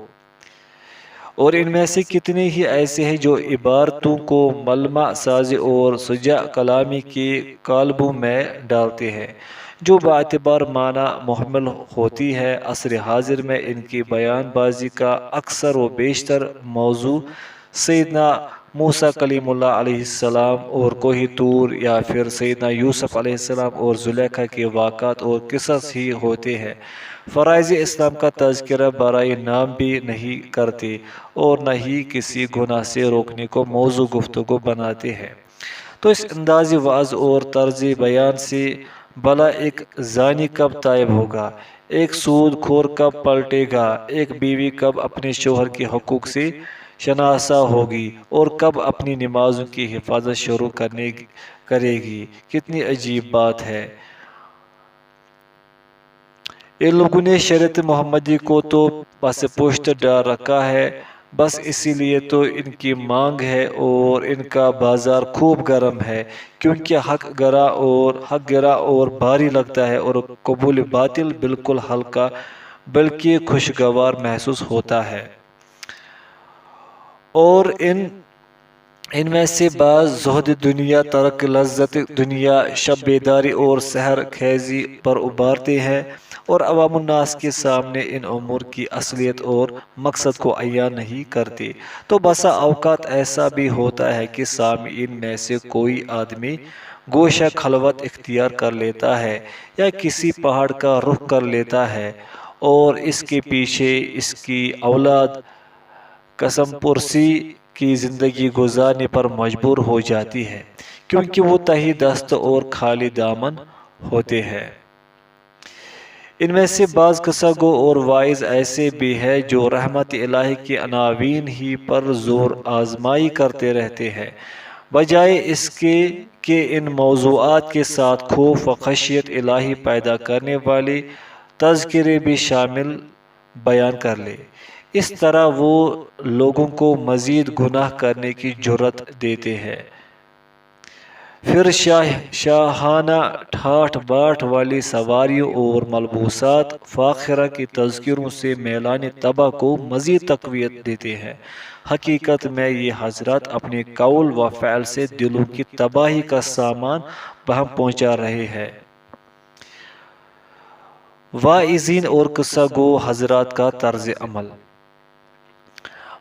اور ان میں سے کتنے ہی ایسے ہیں جو عبارتوں کو ملمع سازی اور سجع کلامی کے قالبوں میں ڈالتے ہیں، جو باعتبار معنی محمل ہوتی ہے۔ عصر حاضر میں ان کی بیان بازی کا اکثر و بیشتر موضوع سیدنا موسیٰ کلیم اللہ علیہ السلام اور کوہ طور، یا پھر سیدنا یوسف علیہ السلام اور زلیخا کے واقعات اور قصص ہی ہوتے ہیں۔ فرائض اسلام کا تذکرہ برائے نام بھی نہیں کرتے اور نہ ہی کسی گناہ سے روکنے کو موضوع گفتگو بناتے ہیں۔ تو اس انداز وعظ اور طرز بیان سے بھلا ایک زانی کب تائب ہوگا، ایک سود خور کب پلٹے گا، ایک بیوی کب اپنے شوہر کے حقوق سے شناسا ہوگی، اور کب اپنی نمازوں کی حفاظت شروع کرے گی۔ کتنی عجیب بات ہے! ان لوگوں نے شریعت محمدی کو تو پس پشت ڈال رکھا ہے، بس اسی لیے تو ان کی مانگ ہے اور ان کا بازار خوب گرم ہے، کیونکہ حق گرا اور بھاری لگتا ہے اور قبول باطل بالکل ہلکا بلکہ خوشگوار محسوس ہوتا ہے۔ اور ان میں سے بعض زہد دنیا، ترک لذت دنیا، شب بیداری اور سحر خیزی پر ابھارتے ہیں اور عوام الناس کے سامنے ان امور کی اصلیت اور مقصد کو عیاں نہیں کرتے۔ تو بسا اوقات ایسا بھی ہوتا ہے کہ سامعین میں سے کوئی آدمی گوشہ خلوت اختیار کر لیتا ہے یا کسی پہاڑ کا رخ کر لیتا ہے، اور اس کے پیچھے اس کی اولاد قسم پرسی کی زندگی گزارنے پر مجبور ہو جاتی ہے، کیونکہ وہ تہی دست اور خالی دامن ہوتے ہیں۔ ان میں سے بعض قصہ گو اور واعظ ایسے بھی ہیں جو رحمت الہی کی عناوین ہی پر زور آزمائی کرتے رہتے ہیں، بجائے اس کے کہ ان موضوعات کے ساتھ خوف و خشیت الہی پیدا کرنے والے تذکرے بھی شامل بیان کر لے۔ اس طرح وہ لوگوں کو مزید گناہ کرنے کی جرأت دیتے ہیں۔ پھر شاہانہ ٹھاٹھ باٹھ والی سواریوں اور ملبوسات فاخرہ کے تذکروں سے میلان طبع کو مزید تقویت دیتے ہیں۔ حقیقت میں یہ حضرات اپنے قول و فعل سے دلوں کی تباہی کا سامان بہم پہنچا رہے ہیں۔ واعظین اور قصہ گو حضرات کا طرز عمل۔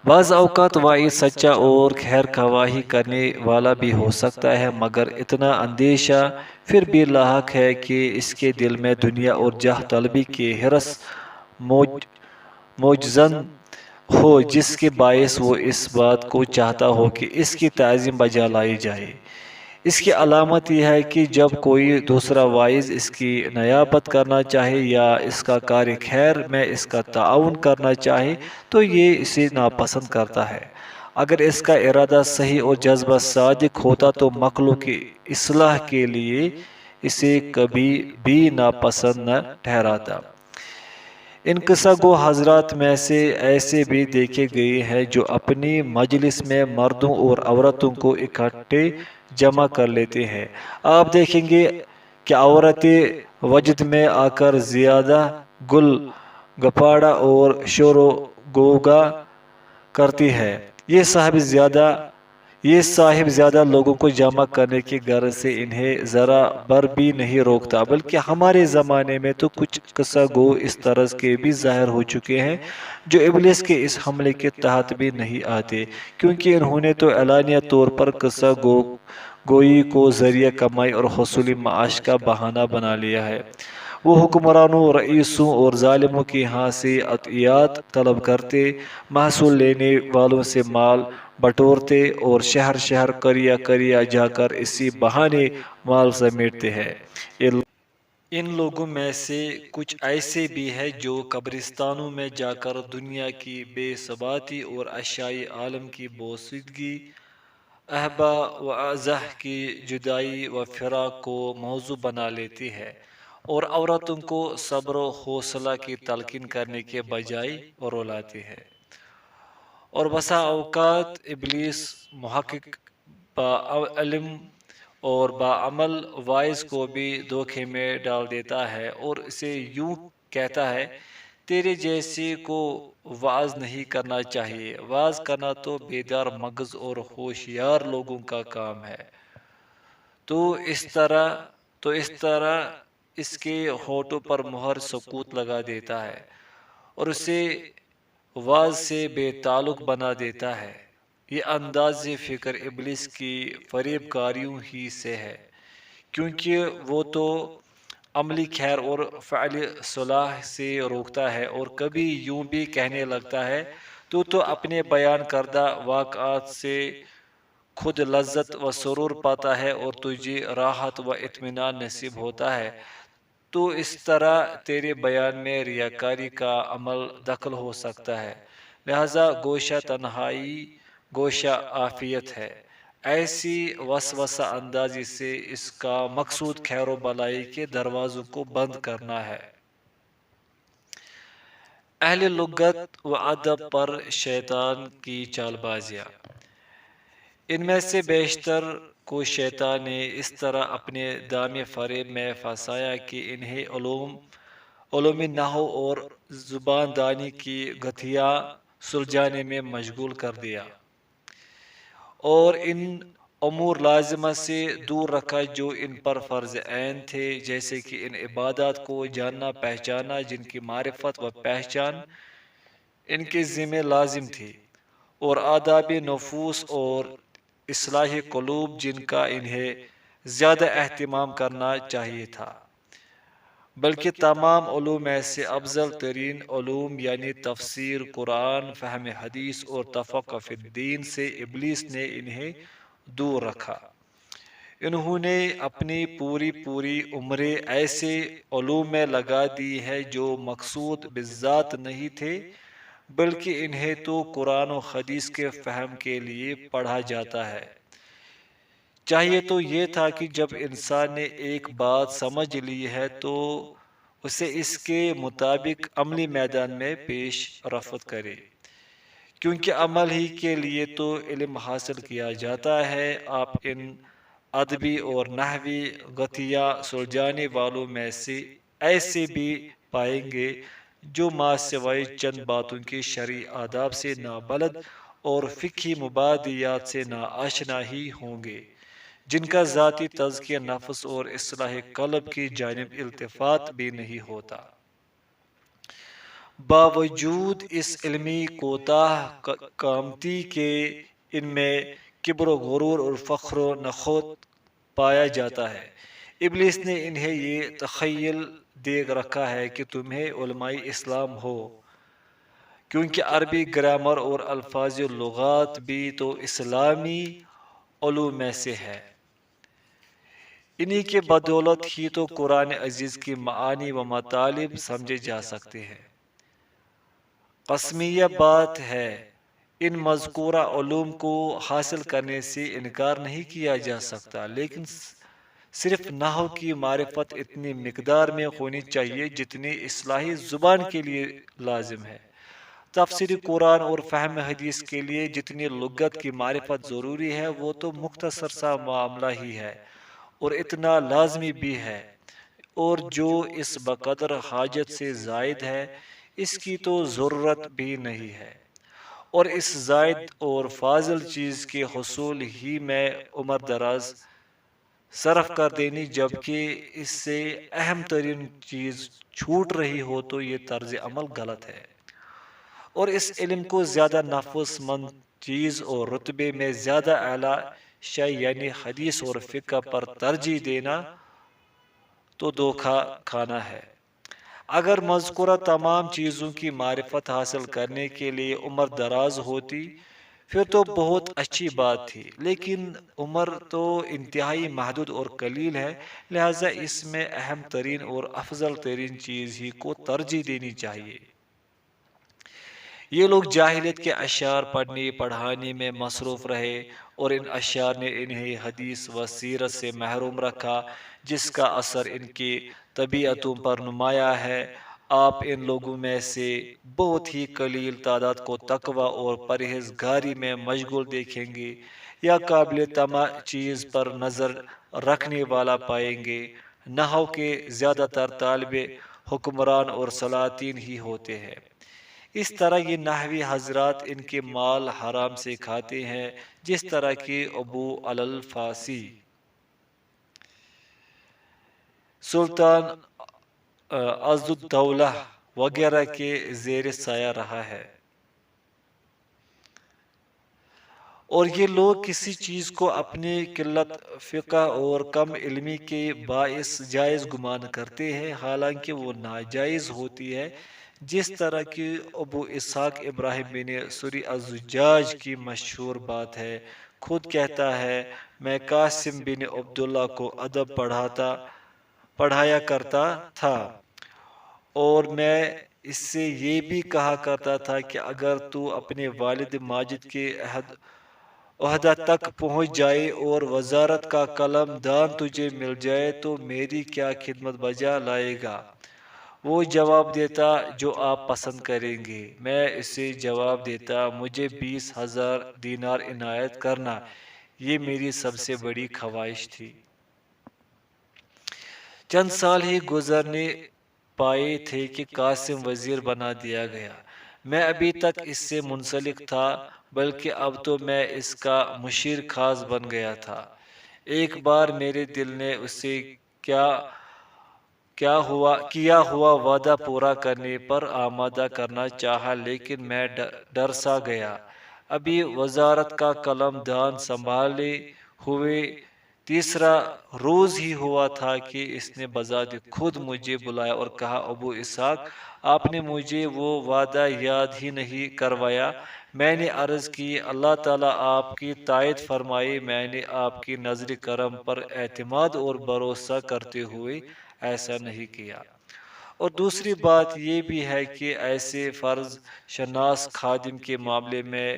بعض اوقات واعظ سچا اور خیر خواہی کرنے والا بھی ہو سکتا ہے، مگر اتنا اندیشہ پھر بھی لاحق ہے کہ اس کے دل میں دنیا اور جاہ طلبی کے حرص موجزن ہو جس کے باعث وہ اس بات کو چاہتا ہو کہ اس کی تعظیم بجا لائی جائے۔ اس کی علامت یہ ہے کہ جب کوئی دوسرا وائز اس کی نیابت کرنا چاہے یا اس کا کار خیر میں اس کا تعاون کرنا چاہے تو یہ اسے ناپسند کرتا ہے۔ اگر اس کا ارادہ صحیح اور جذبہ صادق ہوتا تو مخلوق کی اصلاح کے لیے اسے کبھی بھی ناپسند نہ ٹھہراتا۔ ان قصہ گو حضرات میں سے ایسے بھی دیکھے گئے ہیں جو اپنی مجلس میں مردوں اور عورتوں کو اکٹھے جمع کر لیتے ہیں۔ آپ دیکھیں گے کہ عورتیں وجد میں آ کر زیادہ گل گپاڑا اور شور و گوگا کرتی ہے۔ یہ صاحب زیادہ لوگوں کو جمع کرنے کی غرض سے انہیں ذرا بر بھی نہیں روکتا، بلکہ ہمارے زمانے میں تو کچھ قصہ گو اس طرز کے بھی ظاہر ہو چکے ہیں جو ابلیس کے اس حملے کے تحت بھی نہیں آتے، کیونکہ انہوں نے تو اعلانیہ طور پر قصہ گوئی کو ذریعہ کمائی اور حصول معاش کا بہانہ بنا لیا ہے۔ وہ حکمرانوں، رئیسوں اور ظالموں کے ہاں سے عطیات طلب کرتے، محصول لینے والوں سے مال بٹورتے اور شہر شہر قریہ قریہ جا کر اسی بہانے مال سمیٹتے ہیں۔ ان لوگوں میں سے کچھ ایسے بھی ہیں جو قبرستانوں میں جا کر دنیا کی بے ثباتی اور اشیائی عالم کی بوسیدگی، احبا و اعزہ کی جدائی و فراق کو موضوع بنا لیتی ہے اور عورتوں کو صبر و حوصلہ کی تلقین کرنے کے بجائے رولاتی ہے۔ اور بسا اوقات ابلیس محقق با علم اور باعمل وائز کو بھی دھوکے میں ڈال دیتا ہے اور اسے یوں کہتا ہے، تیرے جیسے کو وعظ نہیں کرنا چاہیے، وعظ کرنا تو بیدار مغز اور ہوشیار لوگوں کا کام ہے۔ تو اس طرح اس کے ہونٹوں پر مہر سکوت لگا دیتا ہے اور اسے وعظ سے بے تعلق بنا دیتا ہے۔ یہ انداز فکر ابلیس کی فریب کاریوں ہی سے ہے، کیونکہ وہ تو عملی خیر اور فعل صلاح سے روکتا ہے اور کبھی یوں بھی کہنے لگتا ہے، تو اپنے بیان کردہ واقعات سے خود لذت و سرور پاتا ہے اور تجھے راحت و اطمینان نصیب ہوتا ہے، تو اس طرح تیرے بیان میں ریاکاری کا عمل دخل ہو سکتا ہے، لہذا گوشہ تنہائی گوشہ عافیت ہے۔ ایسی وسوسہ اندازی سے اس کا مقصود خیر و بلائی کے دروازوں کو بند کرنا ہے۔ اہل لغت و ادب پر شیطان کی چال بازیاں۔ ان میں سے بیشتر کو شیطان نے اس طرح اپنے دام فریب میں پھنسایا کہ انہیں علوم نحو اور زبان دانی کی گتھیاں سلجھانے میں مشغول کر دیا اور ان امور لازمہ سے دور رکھا جو ان پر فرض عین تھے، جیسے کہ ان عبادات کو جاننا پہچاننا جن کی معرفت و پہچان ان کے ذمہ لازم تھی، اور آداب نفوس اور اصلاح قلوب جن کا انہیں زیادہ اہتمام کرنا چاہیے تھا۔ بلکہ تمام علوم میں سے افضل ترین علوم یعنی تفسیر قرآن، فہم حدیث اور تفقہ فی الدین سے ابلیس نے انہیں دور رکھا۔ انہوں نے اپنی پوری عمریں ایسے علوم میں لگا دی ہے جو مقصود بالذات نہیں تھے، بلکہ انہیں تو قرآن و حدیث کے فہم کے لیے پڑھا جاتا ہے۔ چاہیے تو یہ تھا کہ جب انسان نے ایک بات سمجھ لی ہے تو اسے اس کے مطابق عملی میدان میں پیش رفت کرے، کیونکہ عمل ہی کے لیے تو علم حاصل کیا جاتا ہے۔ آپ ان ادبی اور نحوی گتھیاں سلجھانے والوں میں سے ایسے بھی پائیں گے جو ماں سوائے چند باتوں کے شرعی آداب سے نابلد اور فقہی مبادیات سے ناآشنا ہی ہوں گے، جن کا ذاتی تزکیہ نفس اور اصلاح قلب کی جانب التفات بھی نہیں ہوتا۔ باوجود اس علمی کوتاہ قامتی کے ان میں کبر و غرور اور فخر و نخوت پایا جاتا ہے۔ ابلیس نے انہیں یہ تخیل دے رکھا ہے کہ تمہیں علماء اسلام ہو کیونکہ عربی گرامر اور الفاظ و لغات بھی تو اسلامی علوم میں سے ہے۔ انہی کے بدولت ہی تو قرآن عزیز کی معانی و مطالب سمجھے جا سکتے ہیں۔ قسمیہ بات ہے، ان مذکورہ علوم کو حاصل کرنے سے انکار نہیں کیا جا سکتا، لیکن صرف نحو کی معرفت اتنی مقدار میں ہونی چاہیے جتنی اصلاحی زبان کے لیے لازم ہے۔ تفسیر قرآن اور فہم حدیث کے لیے جتنی لغت کی معرفت ضروری ہے وہ تو مختصر سا معاملہ ہی ہے اور اتنا لازمی بھی ہے، اور جو اس بقدر حاجت سے زائد ہے اس کی تو ضرورت بھی نہیں ہے، اور اس زائد اور فاضل چیز کے حصول ہی میں عمر دراز صرف کر دینی جبکہ اس سے اہم ترین چیز چھوٹ رہی ہو تو یہ طرز عمل غلط ہے، اور اس علم کو زیادہ نفس مند چیز اور رتبے میں زیادہ اعلیٰ شے یعنی حدیث اور فقہ پر ترجیح دینا تو دھوکہ کھانا ہے۔ اگر مذکورہ تمام چیزوں کی معرفت حاصل کرنے کے لیے عمر دراز ہوتی پھر تو بہت اچھی بات تھی، لیکن عمر تو انتہائی محدود اور قلیل ہے، لہذا اس میں اہم ترین اور افضل ترین چیز ہی کو ترجیح دینی چاہیے۔ یہ لوگ جاہلیت کے اشعار پڑھنے پڑھانے میں مصروف رہے اور ان اشعار نے انہیں حدیث و سیرت سے محروم رکھا، جس کا اثر ان کی طبیعتوں پر نمایاں ہے۔ آپ ان لوگوں میں سے بہت ہی قلیل تعداد کو تقوی اور پرہیزگاری میں مشغول دیکھیں گے یا قابل طمع چیز پر نظر رکھنے والا پائیں گے۔ نحو کے زیادہ تر طالب حکمران اور سلاطین ہی ہوتے ہیں۔ اس طرح یہ نحوی حضرات ان کے مال حرام سے کھاتے ہیں، جس طرح کہ ابو الفاسی سلطان عضدالدولہ وغیرہ کے زیر سایہ رہا ہے، اور یہ لوگ کسی چیز کو اپنی قلت فقہ اور کم علمی کے باعث جائز گمان کرتے ہیں حالانکہ وہ ناجائز ہوتی ہے، جس طرح کی ابو اسحاق ابراہیم بن سوری الزجاج کی مشہور بات ہے، خود کہتا ہے میں قاسم بن عبداللہ کو ادب پڑھایا کرتا تھا، اور میں اس سے یہ بھی کہا کرتا تھا کہ اگر تو اپنے والد ماجد کے عہدہ تک پہنچ جائے اور وزارت کا قلم دان تجھے مل جائے تو میری کیا خدمت بجا لائے گا؟ وہ جواب دیتا جو آپ پسند کریں گے۔ میں اسے جواب دیتا مجھے 20,000 دینار عنایت کرنا، یہ میری سب سے بڑی خواہش تھی۔ چند سال ہی گزرنے پائے تھے کہ قاسم وزیر بنا دیا گیا۔ میں ابھی تک اس سے منسلک تھا، بلکہ اب تو میں اس کا مشیر خاص بن گیا تھا۔ ایک بار میرے دل نے اسے کیا ہوا وعدہ پورا کرنے پر آمادہ کرنا چاہا، لیکن میں ڈر سا گیا۔ ابھی وزارت کا قلم دان سنبھالے ہوئے تیسرا روز ہی ہوا تھا کہ اس نے بذات خود مجھے بلایا اور کہا ابو اسحاق آپ نے مجھے وہ وعدہ یاد ہی نہیں کروایا۔ میں نے عرض کی اللہ تعالیٰ آپ کی تائید فرمائے، میں نے آپ کی نظر کرم پر اعتماد اور بھروسہ کرتے ہوئے ایسا نہیں کیا، اور دوسری بات یہ بھی ہے کہ ایسے فرض شناس خادم کے معاملے میں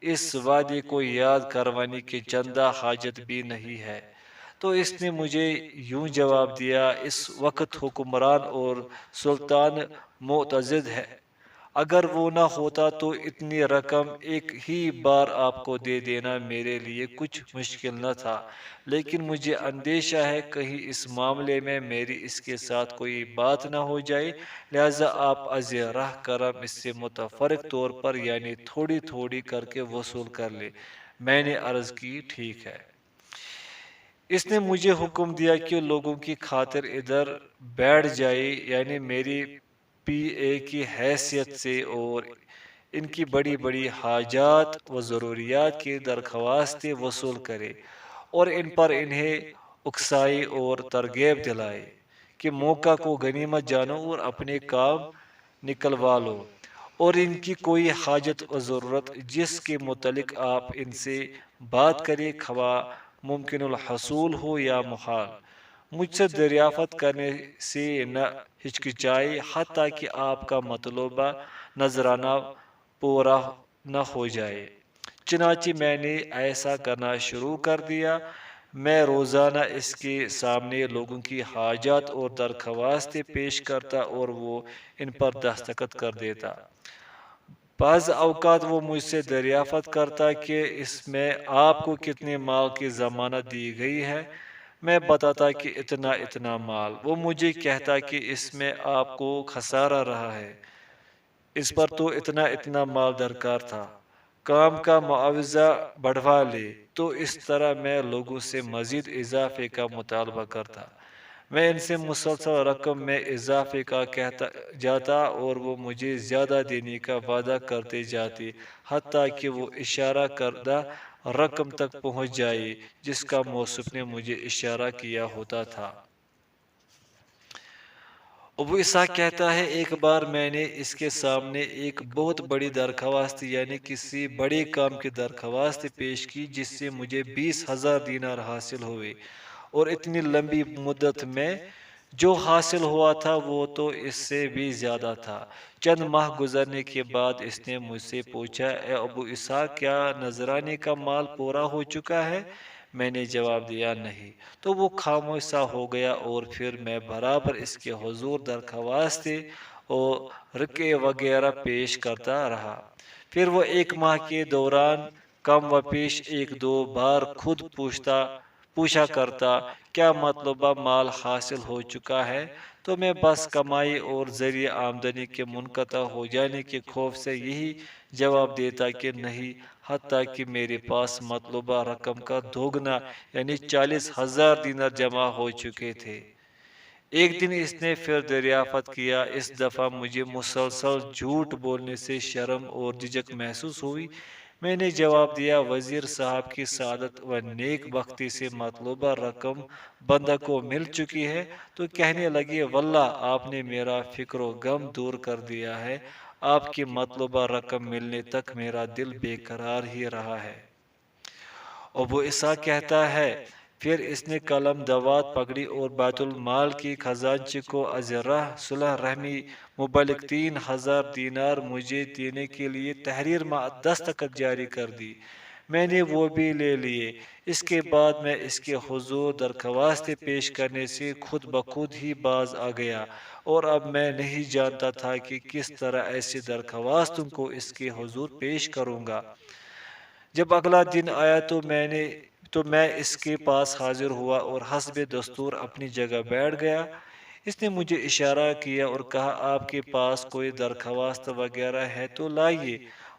اس وعدے کو یاد کروانے کی چندہ حاجت بھی نہیں ہے۔ تو اس نے مجھے یوں جواب دیا اس وقت حکمران اور سلطان معتضد ہے، اگر وہ نہ ہوتا تو اتنی رقم ایک ہی بار آپ کو دے دینا میرے لیے کچھ مشکل نہ تھا، لیکن مجھے اندیشہ ہے کہیں اس معاملے میں میری اس کے ساتھ کوئی بات نہ ہو جائے، لہذا آپ از راہ کرم اس سے متفرق طور پر یعنی تھوڑی تھوڑی کر کے وصول کر لے۔ میں نے عرض کی ٹھیک ہے۔ اس نے مجھے حکم دیا کہ لوگوں کی خاطر ادھر بیٹھ جائے، یعنی میری پی اے کی حیثیت سے، اور ان کی بڑی بڑی حاجات و ضروریات کی درخواستیں وصول کرے، اور ان پر انہیں اکسائے اور ترغیب دلائے کہ موقع کو غنیمت جانو اور اپنے کام نکلوا لو، اور ان کی کوئی حاجت و ضرورت جس کے متعلق آپ ان سے بات کریں، خواہ ممکن الحصول ہو یا محال، مجھ سے دریافت کرنے سے نہ ہچکچائے حتیٰ کہ آپ کا مطلوبہ نذرانہ پورا نہ ہو جائے۔ چنانچہ میں نے ایسا کرنا شروع کر دیا۔ میں روزانہ اس کے سامنے لوگوں کی حاجات اور درخواستیں پیش کرتا اور وہ ان پر دستخط کر دیتا۔ بعض اوقات وہ مجھ سے دریافت کرتا کہ اس میں آپ کو کتنے مال کی ضمانت دی گئی ہے۔ میں بتاتا کہ اتنا اتنا مال۔ وہ مجھے کہتا کہ اس میں آپ کو خسارہ رہا ہے، اس پر تو اتنا اتنا مال درکار تھا، کام کا معاوضہ بڑھوا لے۔ تو اس طرح میں لوگوں سے مزید اضافے کا مطالبہ کرتا۔ میں ان سے مسلسل رقم میں اضافے کا کہتا جاتا اور وہ مجھے زیادہ دینے کا وعدہ کرتے جاتے، حتیٰ کہ وہ اشارہ کردہ رقم تک پہنچ جائے جس کا موصوف نے مجھے اشارہ کیا ہوتا تھا۔ ابو اسحاق کہتا ہے، ایک بار میں نے اس کے سامنے ایک بہت بڑی درخواست یعنی کسی بڑے کام کی درخواست پیش کی جس سے مجھے 20,000 دینار حاصل ہوئے، اور اتنی لمبی مدت میں جو حاصل ہوا تھا وہ تو اس سے بھی زیادہ تھا۔ چند ماہ گزرنے کے بعد اس نے مجھ سے پوچھا، اے ابو اسحاق، کیا نذرانے کا مال پورا ہو چکا ہے؟ میں نے جواب دیا، نہیں۔ تو وہ خاموش سا ہو گیا اور پھر میں برابر اس کے حضور درخواستیں اور رقعے وغیرہ پیش کرتا رہا۔ پھر وہ ایک ماہ کے دوران کم و بیش ایک دو بار خود پوچھا کرتا، کیا مطلوبہ مال حاصل ہو چکا ہے؟ تو میں بس کمائی اور ذریعہ آمدنی کے منقطع ہو جانے کے خوف سے یہی جواب دیتا کہ نہیں، حتیٰ کہ میرے پاس مطلوبہ رقم کا دوگنا یعنی 40,000 دینار جمع ہو چکے تھے۔ ایک دن اس نے پھر دریافت کیا۔ اس دفعہ مجھے مسلسل جھوٹ بولنے سے شرم اور جھجک محسوس ہوئی۔ میں نے جواب دیا، وزیر صاحب کی سعادت و نیک بختی سے مطلوبہ رقم بندہ کو مل چکی ہے۔ تو کہنے لگے، واللہ آپ نے میرا فکر و غم دور کر دیا ہے، آپ کی مطلوبہ رقم ملنے تک میرا دل بے قرار ہی رہا ہے۔ ابو اسحاق کہتا ہے، پھر اس نے قلم دوات پکڑی اور بیت المال کی خزانچی کو از راہ صلح رحمی مبلغ 3,000 دینار مجھے دینے کے لیے تحریر دستخط جاری کر دی۔ میں نے وہ بھی لے لیے۔ اس کے بعد میں اس کے حضور درخواستیں پیش کرنے سے خود بخود ہی باز آ گیا، اور اب میں نہیں جانتا تھا کہ کس طرح ایسی درخواستوں کو اس کے حضور پیش کروں گا۔ جب اگلا دن آیا تو میں اس کے پاس حاضر ہوا اور حسب دستور اپنی جگہ بیٹھ گیا۔ اس نے مجھے اشارہ کیا اور کہا، آپ کے پاس کوئی درخواست وغیرہ ہے تو لائیے۔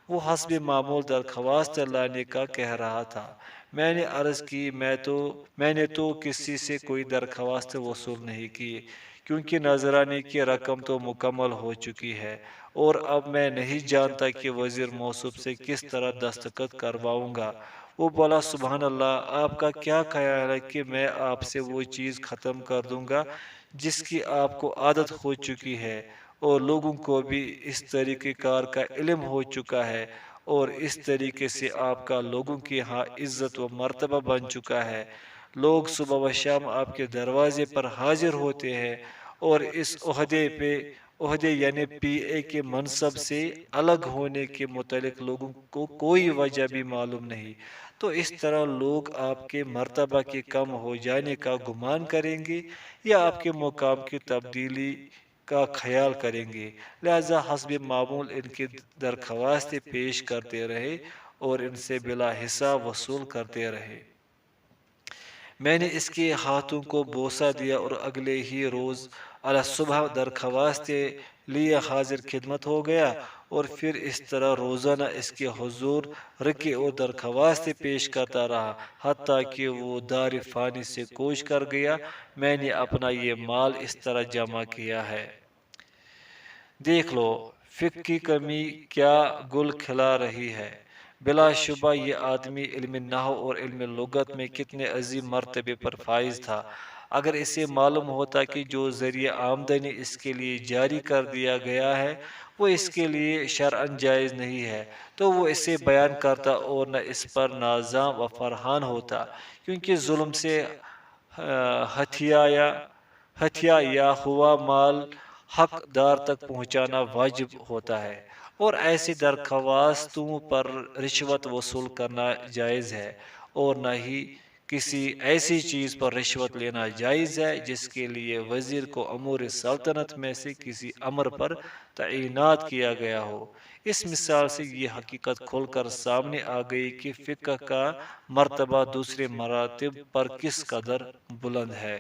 وہ حسب معمول درخواست لانے کا کہہ رہا تھا۔ میں نے عرض کی، میں نے تو کسی سے کوئی درخواست وصول نہیں کی، کیونکہ نذرانے کی رقم تو مکمل ہو چکی ہے، اور اب میں نہیں جانتا کہ وزیر موصوف سے کس طرح دستخط کرواؤں گا۔ وہ بولا، سبحان اللہ، آپ کا کیا خیال ہے کہ میں آپ سے وہ چیز ختم کر دوں گا جس کی آپ کو عادت ہو چکی ہے، اور لوگوں کو بھی اس طریقہ کار کا علم ہو چکا ہے، اور اس طریقے سے آپ کا لوگوں کے ہاں عزت و مرتبہ بن چکا ہے۔ لوگ صبح و شام آپ کے دروازے پر حاضر ہوتے ہیں، اور اس عہدے یعنی پی اے کے منصب سے الگ ہونے کے متعلق لوگوں کو کوئی وجہ بھی معلوم نہیں۔ تو اس طرح لوگ آپ کے مرتبہ کے کم ہو جانے کا گمان کریں گے یا آپ کے مقام کی تبدیلی کا خیال کریں گے۔ لہذا حسب معمول ان کی درخواستیں پیش کرتے رہے اور ان سے بلا حساب وصول کرتے رہے۔ میں نے اس کے ہاتھوں کو بوسہ دیا اور اگلے ہی روز صبح درخواستیں لیے حاضر خدمت ہو گیا، اور پھر اس طرح روزانہ اس کے حضور رقعے اور درخواستیں پیش کرتا رہا، حتیٰ کہ وہ دار فانی سے کوچ کر گیا۔ میں نے اپنا یہ مال اس طرح جمع کیا ہے۔ دیکھ لو فقہ کی کمی کیا گل کھلا رہی ہے۔ بلا شبہ یہ آدمی علم نحو اور علم لغت میں کتنے عظیم مرتبے پر فائز تھا۔ اگر اسے معلوم ہوتا کہ جو ذریعہ آمدنی اس کے لیے جاری کر دیا گیا ہے وہ اس کے لیے شرعاً جائز نہیں ہے، تو وہ اسے بیان کرتا اور نہ اس پر نازاں و فرحان ہوتا، کیونکہ ظلم سے ہتھیا یا ہوا مال حقدار تک پہنچانا واجب ہوتا ہے، اور ایسی درخواستوں پر رشوت وصول کرنا جائز ہے، اور نہ ہی کسی ایسی چیز پر رشوت لینا جائز ہے جس کے لیے وزیر کو امور سلطنت میں سے کسی امر پر تعینات کیا گیا ہو۔ اس مثال سے یہ حقیقت کھول کر سامنے آ گئی کہ فقہ کا مرتبہ دوسرے مراتب پر کس قدر بلند ہے۔